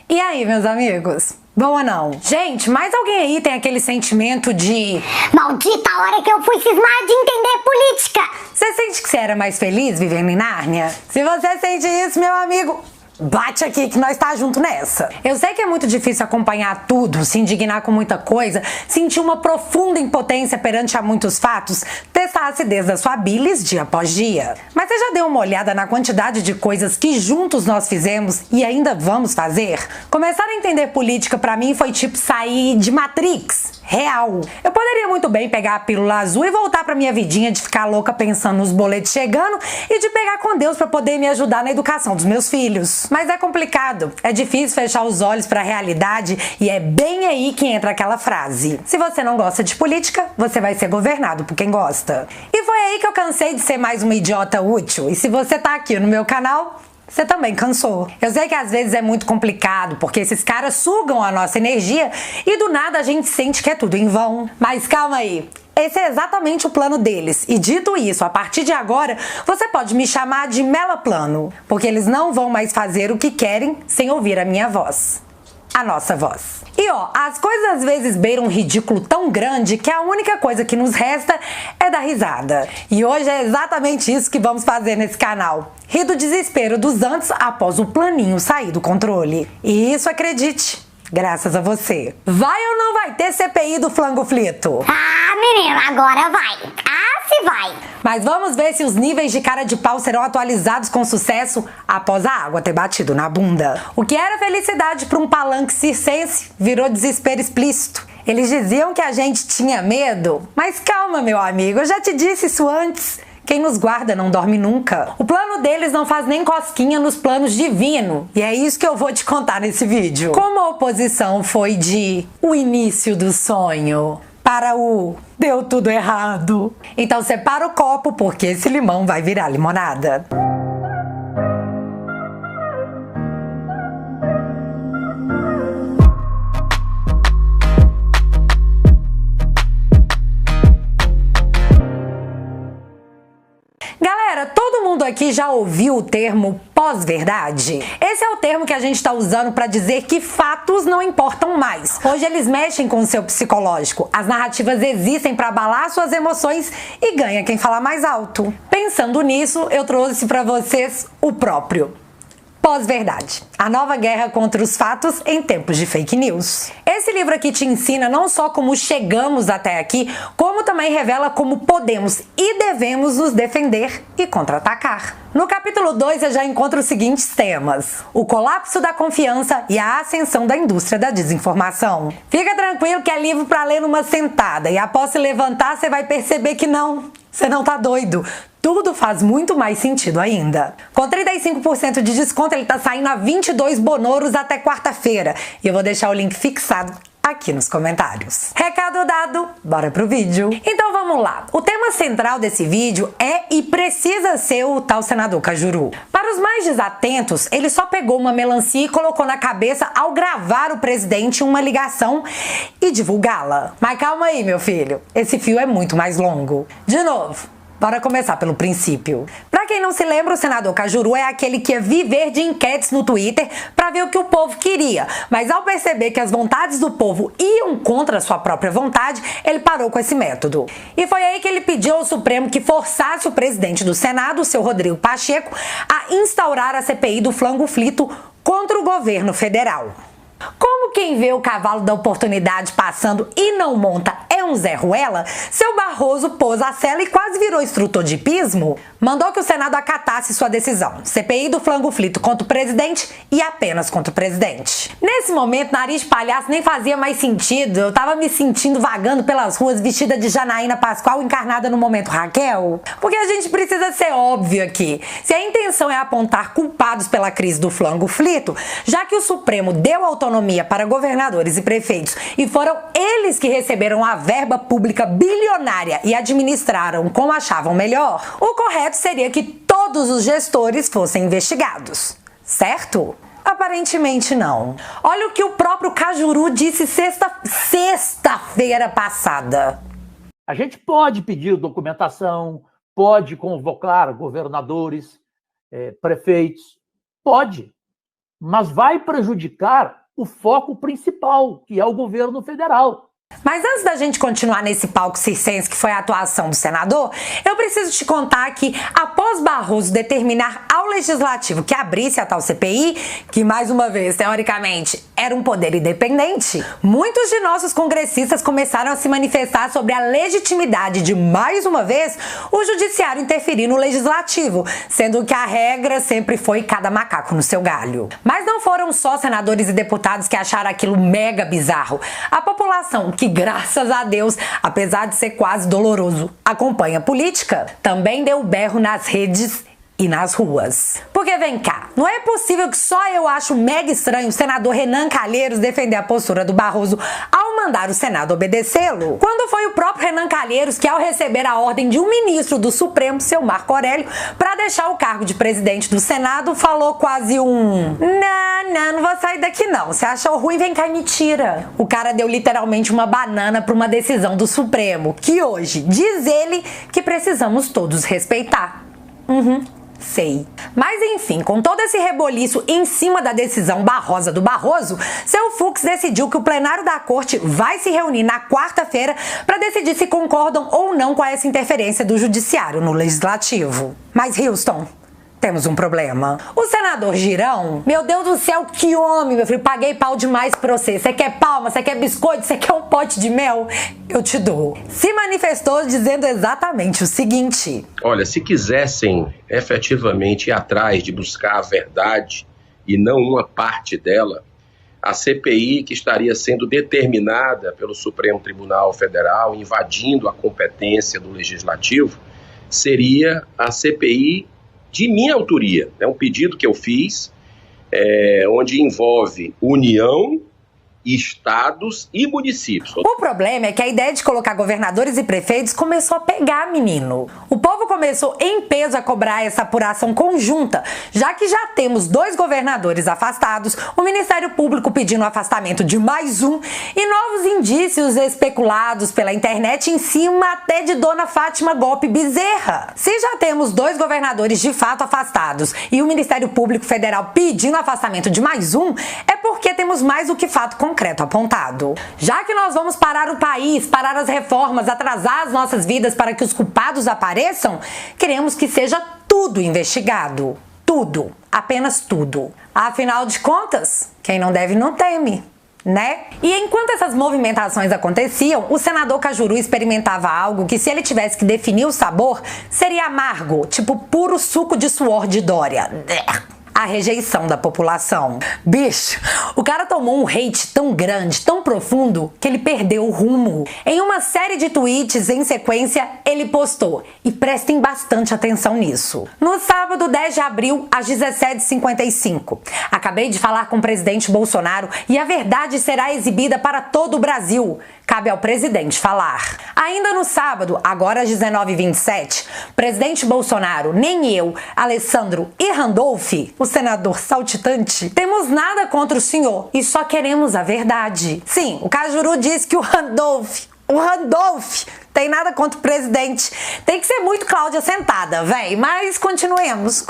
E aí, meus amigos? Bom ou não? Gente, mais alguém aí tem aquele sentimento de... Maldita hora que eu fui cismar de entender política! Você sente que você era mais feliz vivendo em Nárnia? Se você sente isso, meu amigo... bate aqui que nós tá junto nessa. Eu sei que é muito difícil acompanhar tudo, se indignar com muita coisa, sentir uma profunda impotência perante a muitos fatos, testar a acidez da sua bilis dia após dia. Mas você já deu uma olhada na quantidade de coisas que juntos nós fizemos e ainda vamos fazer? Começar a entender política pra mim foi tipo sair de Matrix. Real. Eu poderia muito bem pegar a pílula azul e voltar pra minha vidinha de ficar louca pensando nos boletos chegando e de pegar com Deus pra poder me ajudar na educação dos meus filhos. Mas é complicado, é difícil fechar os olhos pra realidade e é bem aí que entra aquela frase: se você não gosta de política, você vai ser governado por quem gosta. E foi aí que eu cansei de ser mais uma idiota útil. E se você tá aqui no meu canal, você também cansou. Eu sei que às vezes é muito complicado, porque esses caras sugam a nossa energia e do nada a gente sente que é tudo em vão. Mas calma aí. Esse é exatamente o plano deles. E dito isso, a partir de agora, você pode me chamar de Melaplano, porque eles não vão mais fazer o que querem sem ouvir a minha voz. A nossa voz. E ó, as coisas às vezes beiram um ridículo tão grande que a única coisa que nos resta é dar risada. E hoje é exatamente isso que vamos fazer nesse canal. Rir do desespero dos antes após o planinho sair do controle. E isso, acredite, graças a você. Vai ou não vai ter CPI do flango flito? Ah, menino, agora vai! Ah, se vai! Mas vamos ver se os níveis de cara de pau serão atualizados com sucesso após a água ter batido na bunda. O que era felicidade para um palanque circense virou desespero explícito. Eles diziam que a gente tinha medo, mas calma, meu amigo, eu já te disse isso antes. Quem nos guarda não dorme nunca. O plano deles não faz nem cosquinha nos planos divinos. E é isso que eu vou te contar nesse vídeo. Como a oposição foi de o início do sonho para o deu tudo errado. Então separa o copo, porque esse limão vai virar limonada. Galera, todo mundo aqui já ouviu o termo pós-verdade? Esse é o termo que a gente está usando para dizer que fatos não importam mais. Hoje eles mexem com o seu psicológico. As narrativas existem para abalar suas emoções e ganha quem fala mais alto. Pensando nisso, eu trouxe para vocês o próprio pós-verdade. A nova guerra contra os fatos em tempos de fake news. Esse livro aqui te ensina não só como chegamos até aqui, como também revela como podemos e devemos nos defender e contra-atacar. No capítulo 2 eu já encontro os seguintes temas: o colapso da confiança e a ascensão da indústria da desinformação. Fica tranquilo que é livro para ler numa sentada e após se levantar você vai perceber que você não tá doido. Tudo faz muito mais sentido ainda. Com 35% de desconto, ele tá saindo a 22 bonoros até quarta-feira. E eu vou deixar o link fixado aqui nos comentários. Recado dado, bora pro vídeo. Então vamos lá. O tema central desse vídeo é e precisa ser o tal senador Cajuru. Para os mais desatentos, ele só pegou uma melancia e colocou na cabeça ao gravar o presidente uma ligação e divulgá-la. Mas calma aí, meu filho. Esse fio é muito mais longo. De novo. Bora começar pelo princípio. Pra quem não se lembra, o senador Cajuru é aquele que ia viver de enquetes no Twitter pra ver o que o povo queria. Mas ao perceber que as vontades do povo iam contra a sua própria vontade, ele parou com esse método. E foi aí que ele pediu ao Supremo que forçasse o presidente do Senado, o seu Rodrigo Pacheco, a instaurar a CPI do flango flito contra o governo federal. Como quem vê o cavalo da oportunidade passando e não monta é um Zé Ruela, seu Barroso pôs a sela e quase virou instrutor de hipismo. Mandou que o Senado acatasse sua decisão. CPI do flango flito contra o presidente e apenas contra o presidente. Nesse momento, nariz de palhaço nem fazia mais sentido. Eu tava me sentindo vagando pelas ruas vestida de Janaína Pascoal encarnada no momento Raquel. Porque a gente precisa ser óbvio aqui. Se a intenção é apontar culpados pela crise do flango flito, já que o Supremo deu autonomia para governadores e prefeitos e foram eles que receberam a verba pública bilionária e administraram como achavam melhor, o correto seria que todos os gestores fossem investigados, certo? Aparentemente não. Olha o que o próprio Cajuru disse sexta-feira passada. A gente pode pedir documentação, pode convocar governadores, prefeitos, pode. mas vai prejudicar o foco principal, que é o governo federal. Mas antes da gente continuar nesse palco circense que foi a atuação do senador, eu preciso te contar que após Barroso determinar ao Legislativo que abrisse a tal CPI, que mais uma vez, teoricamente, era um poder independente, muitos de nossos congressistas começaram a se manifestar sobre a legitimidade de, mais uma vez, o judiciário interferir no Legislativo, sendo que a regra sempre foi cada macaco no seu galho. Mas não foram só senadores e deputados que acharam aquilo mega bizarro. A população, que graças a Deus, apesar de ser quase doloroso, acompanha a política, também deu berro nas redes e nas ruas. Porque vem cá, não é possível que só eu acho mega estranho o senador Renan Calheiros defender a postura do Barroso ao mandar o Senado obedecê-lo, quando foi o próprio Renan Calheiros que, ao receber a ordem de um ministro do Supremo, seu Marco Aurélio, para deixar o cargo de presidente do Senado, falou quase um: não vou sair daqui não, você achou ruim, vem cá e me tira. O cara deu literalmente uma banana para uma decisão do Supremo, que hoje, diz ele, que precisamos todos respeitar. Sei. Mas enfim, com todo esse reboliço em cima da decisão barrosa do Barroso, seu Fux decidiu que o plenário da corte vai se reunir na quarta-feira para decidir se concordam ou não com essa interferência do judiciário no legislativo. Mas Houston, temos um problema. O senador Girão, meu Deus do céu, que homem, meu filho, paguei pau demais pra você. Você quer palma, você quer biscoito, você quer um pote de mel? Eu te dou. Se manifestou dizendo exatamente o seguinte: olha, se quisessem efetivamente ir atrás de buscar a verdade e não uma parte dela, a CPI que estaria sendo determinada pelo Supremo Tribunal Federal, invadindo a competência do Legislativo, seria a CPI de minha autoria. É um pedido que eu fiz, onde envolve União, estados e municípios. O problema é que a ideia de colocar governadores e prefeitos começou a pegar, menino. O povo começou em peso a cobrar essa apuração conjunta, já que já temos 2 governadores afastados, o Ministério Público pedindo o afastamento de mais um e novos indícios especulados pela internet em cima até de Dona Fátima Golpe Bezerra. Se já temos 2 governadores de fato afastados e o Ministério Público Federal pedindo o afastamento de mais um, é porque temos mais do que fato concreto apontado. Já que nós vamos parar o país, parar as reformas, atrasar as nossas vidas para que os culpados apareçam, queremos que seja tudo investigado. Tudo. Apenas tudo. Afinal de contas, quem não deve não teme, né? E enquanto essas movimentações aconteciam, o senador Cajuru experimentava algo que, se ele tivesse que definir o sabor, seria amargo, tipo puro suco de suor de Dória. A rejeição da população. Bicho, o cara tomou um hate tão grande, tão profundo, que ele perdeu o rumo. Em uma série de tweets em sequência, ele postou, e prestem bastante atenção nisso: no sábado 10 de abril, às 17h55, acabei de falar com o presidente Bolsonaro e a verdade será exibida para todo o Brasil. Cabe ao presidente falar. Ainda no sábado, agora às 19h27, presidente Bolsonaro, nem eu, Alessandro e Randolph, o senador saltitante, temos nada contra o senhor e só queremos a verdade. Sim, o Cajuru disse que o Randolph tem nada contra o presidente. Tem que ser muito Cláudia sentada, véi. Mas continuemos.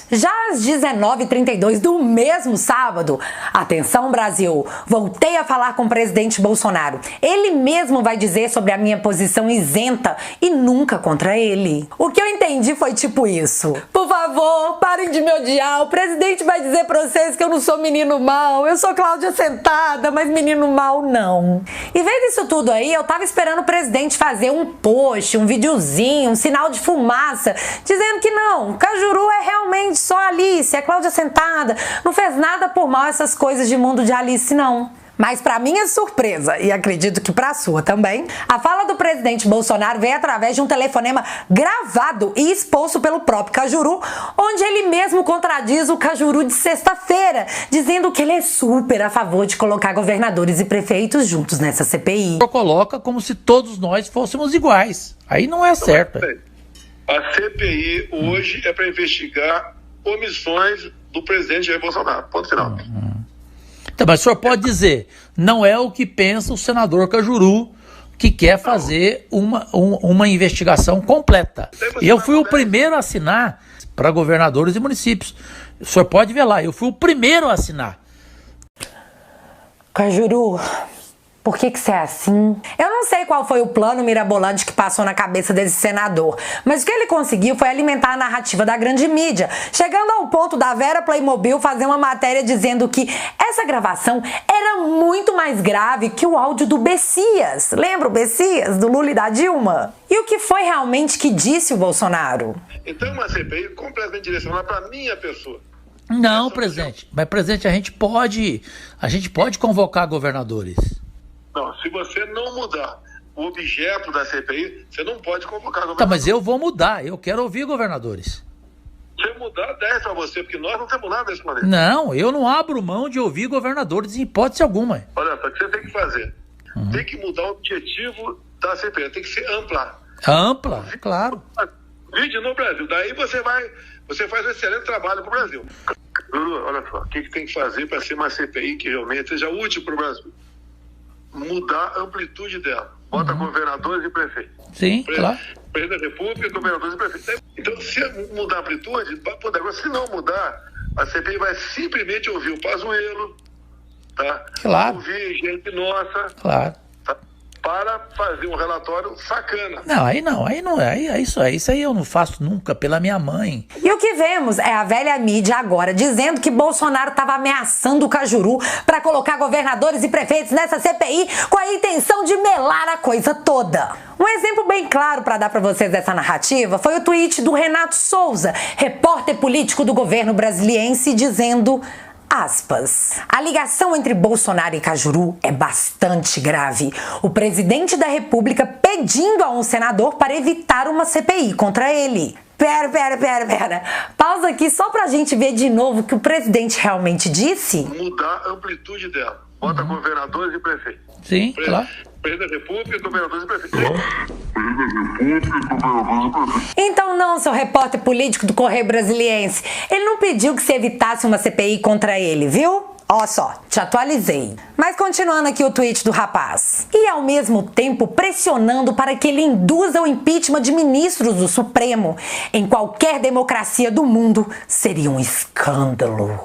Já às 19h32 do mesmo sábado, atenção Brasil, voltei a falar com o presidente Bolsonaro. Ele mesmo vai dizer sobre a minha posição isenta e nunca contra ele. O que eu entendi foi tipo isso: por favor, parem de me odiar. O presidente vai dizer pra vocês que eu não sou menino mau. Eu sou Cláudia sentada, mas menino mau não. E vendo isso tudo aí, eu tava esperando o presidente fazer um post, um videozinho, um sinal de fumaça, dizendo que não, o Cajuru é realmente só Alice, é Cláudia sentada, não fez nada por mal essas coisas de mundo de Alice, não. Mas para minha surpresa, e acredito que para a sua também, a fala do presidente Bolsonaro veio através de um telefonema gravado e exposto pelo próprio Cajuru, onde ele mesmo contradiz o Cajuru de sexta-feira, dizendo que ele é super a favor de colocar governadores e prefeitos juntos nessa CPI. Coloca como se todos nós fôssemos iguais. Aí não é certo. A CPI hoje é para investigar omissões do presidente Jair Bolsonaro. Ponto final. Então, mas o senhor pode dizer, não é o que pensa o senador Cajuru, que quer fazer uma investigação completa. Eu fui o primeiro a assinar para governadores e municípios. O senhor pode ver lá, eu fui o primeiro a assinar. Cajuru, por que você é assim? Eu não sei qual foi o plano mirabolante que passou na cabeça desse senador, mas o que ele conseguiu foi alimentar a narrativa da grande mídia, chegando ao ponto da Vera Playmobil fazer uma matéria dizendo que essa gravação era muito mais grave que o áudio do Bessias. Lembra o Bessias, do Lula e da Dilma? E o que foi realmente que disse o Bolsonaro? Então, uma CPI completamente direcionada para a minha pessoa. Não, presidente. Mas, presidente, a gente pode convocar governadores. Não, se você não mudar o objeto da CPI, você não pode convocar governadores. Tá, mas eu vou mudar. Eu quero ouvir governadores. Se mudar, 10 para você, porque nós não temos nada desse maneiro. Não, eu não abro mão de ouvir governadores em hipótese alguma. Olha só, o que você tem que fazer? Tem que mudar o objetivo da CPI, tem que ser ampla. Ampla, claro. Vídeo no Brasil. Daí você faz um excelente trabalho para o Brasil. Lulu, olha só, o que tem que fazer para ser uma CPI que realmente seja útil para o Brasil? Mudar a amplitude dela. Bota governadores e prefeitos. Sim, claro. Presidente da República, governadores e prefeitos. Então, se mudar a amplitude, pode. Agora, se não mudar, a CPI vai simplesmente ouvir o Pazuello, tá? Claro. Ouvir gente nossa. Claro. Tá? Para fazer um relatório sacana. Isso aí eu não faço nunca pela minha mãe. E o que vemos é a velha mídia agora dizendo que Bolsonaro estava ameaçando o Cajuru para colocar governadores e prefeitos nessa CPI com a intenção de melar a coisa toda. Um exemplo bem claro para dar para vocês dessa narrativa foi o tweet do Renato Souza, repórter político do governo brasiliense, dizendo... Aspas. A ligação entre Bolsonaro e Cajuru é bastante grave. O presidente da República pedindo a um senador para evitar uma CPI contra ele. Pera. Pausa aqui só pra gente ver de novo o que o presidente realmente disse. Mudar a amplitude dela. Bota governadores e prefeitos. Sim, claro. Presidente da República, governadores e prefeitos. Então não, seu repórter político do Correio Brasiliense. Ele não pediu que se evitasse uma CPI contra ele, viu? Ó só, te atualizei. Mas continuando aqui o tweet do rapaz. E ao mesmo tempo pressionando para que ele induza o impeachment de ministros do Supremo. Em qualquer democracia do mundo, seria um escândalo.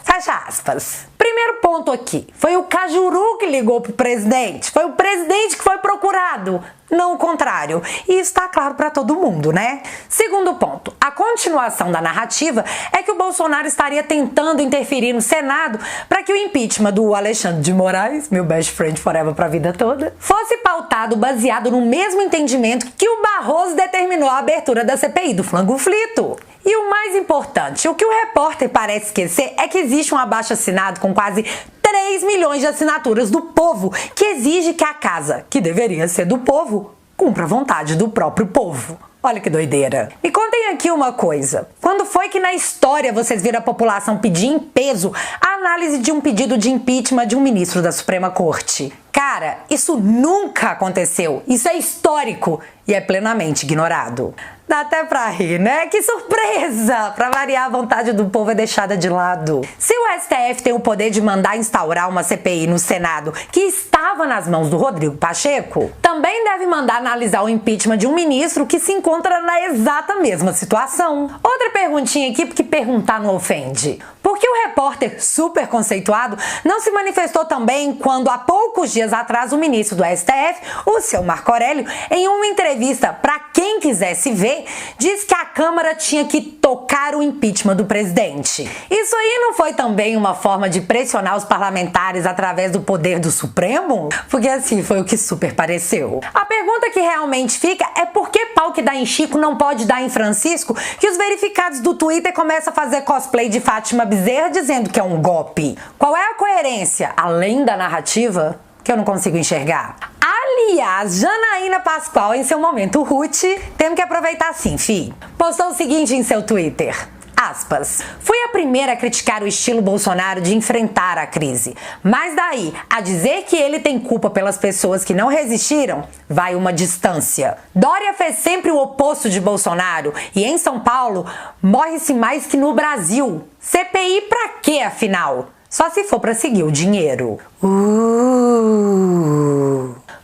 Fecha aspas. Primeiro ponto aqui, foi o Cajuru que ligou pro presidente, foi o presidente que foi procurado, não o contrário. E isso tá claro para todo mundo, né? Segundo ponto, a continuação da narrativa é que o Bolsonaro estaria tentando interferir no Senado para que o impeachment do Alexandre de Moraes, meu best friend forever pra vida toda, fosse pautado baseado no mesmo entendimento que o Barroso determinou a abertura da CPI do Flango-Flito. E o mais importante, o que o repórter parece esquecer é que existe um abaixo-assinado com quase 3 milhões de assinaturas do povo que exige que a casa, que deveria ser do povo, cumpra a vontade do próprio povo. Olha que doideira. Me contem aqui uma coisa. Quando foi que na história vocês viram a população pedir em peso a análise de um pedido de impeachment de um ministro da Suprema Corte? Cara, isso nunca aconteceu. Isso é histórico e é plenamente ignorado. Dá até pra rir, né? Que surpresa! Pra variar, a vontade do povo é deixada de lado. Se o STF tem o poder de mandar instaurar uma CPI no Senado que estava nas mãos do Rodrigo Pacheco, também deve mandar analisar o impeachment de um ministro que se encontra na exata mesma situação. Outra perguntinha aqui, porque perguntar não ofende. Por que o repórter super conceituado não se manifestou também quando, há poucos dias atrás, o ministro do STF, o seu Marco Aurélio, em uma entrevista para quem quisesse ver, disse que a Câmara tinha que tocar o impeachment do presidente? Isso aí não foi também uma forma de pressionar os parlamentares através do poder do Supremo? Porque assim foi o que super pareceu. A pergunta que realmente fica é por que pau que dá em Chico não pode dar em Francisco, que os verificados do Twitter começam a fazer cosplay de Fátima Bezerra dizendo que é um golpe. Qual é a coerência, além da narrativa, que eu não consigo enxergar? Aliás, Janaína Pascoal, em seu momento Ruth, temos que aproveitar assim, postou o seguinte em seu Twitter. Aspas. Fui a primeira a criticar o estilo Bolsonaro de enfrentar a crise. Mas daí, a dizer que ele tem culpa pelas pessoas que não resistiram, vai uma distância. Dória fez sempre o oposto de Bolsonaro e em São Paulo morre-se mais que no Brasil. CPI pra quê, afinal? Só se for pra seguir o dinheiro.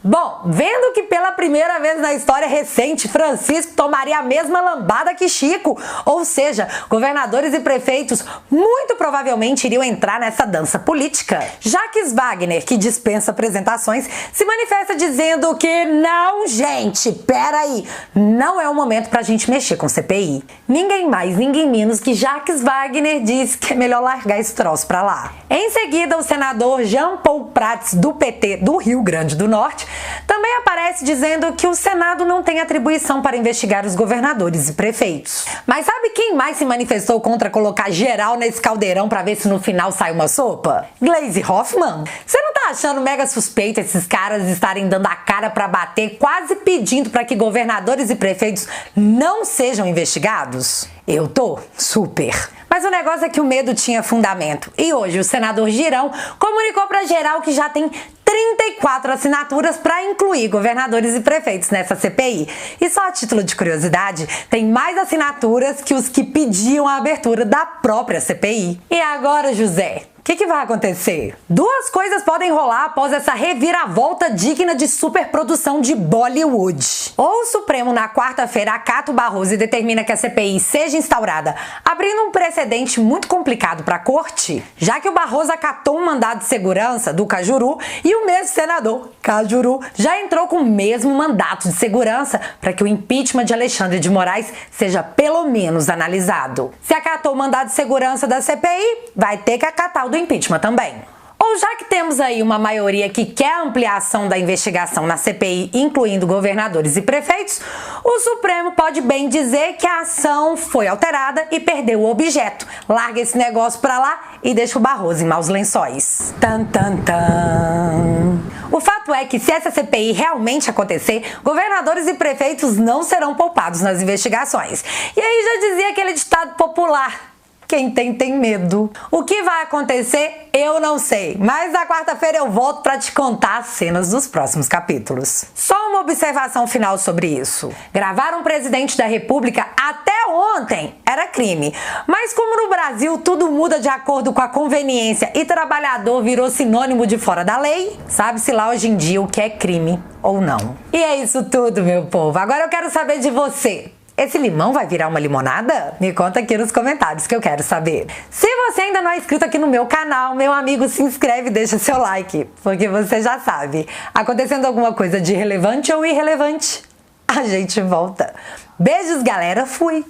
Bom, vendo que pela primeira vez na história recente, Francisco tomaria a mesma lambada que Chico, ou seja, governadores e prefeitos muito provavelmente iriam entrar nessa dança política. Jacques Wagner, que dispensa apresentações, se manifesta dizendo que não, gente, peraí, não é o momento pra gente mexer com CPI. Ninguém mais, ninguém menos que Jacques Wagner diz que é melhor largar esse troço pra lá. Em seguida, o senador Jean Paul Prats, do PT do Rio Grande do Norte, também aparece dizendo que o Senado não tem atribuição para investigar os governadores e prefeitos. Mas sabe quem mais se manifestou contra colocar geral nesse caldeirão pra ver se no final sai uma sopa? Gleisi Hoffmann. Você não tá achando mega suspeito esses caras estarem dando a cara pra bater, quase pedindo pra que governadores e prefeitos não sejam investigados? Eu tô super. Mas o negócio é que o medo tinha fundamento. E hoje o senador Girão comunicou pra geral que já tem 34 assinaturas para incluir governadores e prefeitos nessa CPI. E só a título de curiosidade, tem mais assinaturas que os que pediam a abertura da própria CPI. E agora, José? O que vai acontecer? Duas coisas podem rolar após essa reviravolta digna de superprodução de Bollywood. Ou o Supremo na quarta-feira acata o Barroso e determina que a CPI seja instaurada, abrindo um precedente muito complicado para a corte, já que o Barroso acatou um mandado de segurança do Cajuru e o mesmo senador, Cajuru, já entrou com o mesmo mandato de segurança para que o impeachment de Alexandre de Moraes seja pelo menos analisado. Se acatou o mandado de segurança da CPI, vai ter que acatar o do impeachment também. Ou já que temos aí uma maioria que quer a ampliação da investigação na CPI, incluindo governadores e prefeitos, o Supremo pode bem dizer que a ação foi alterada e perdeu o objeto. Larga esse negócio pra lá e deixa o Barroso em maus lençóis. Tan, tan, tan. O fato é que se essa CPI realmente acontecer, governadores e prefeitos não serão poupados nas investigações. E aí já dizia aquele ditado popular: quem tem medo. O que vai acontecer, eu não sei. Mas na quarta-feira eu volto para te contar as cenas dos próximos capítulos. Só uma observação final sobre isso. Gravar um presidente da República até ontem era crime. Mas como no Brasil tudo muda de acordo com a conveniência e trabalhador virou sinônimo de fora da lei, sabe-se lá hoje em dia o que é crime ou não. E é isso tudo, meu povo. Agora eu quero saber de você. Esse limão vai virar uma limonada? Me conta aqui nos comentários que eu quero saber. Se você ainda não é inscrito aqui no meu canal, meu amigo, se inscreve e deixa seu like, porque você já sabe, acontecendo alguma coisa de relevante ou irrelevante, a gente volta. Beijos, galera, fui!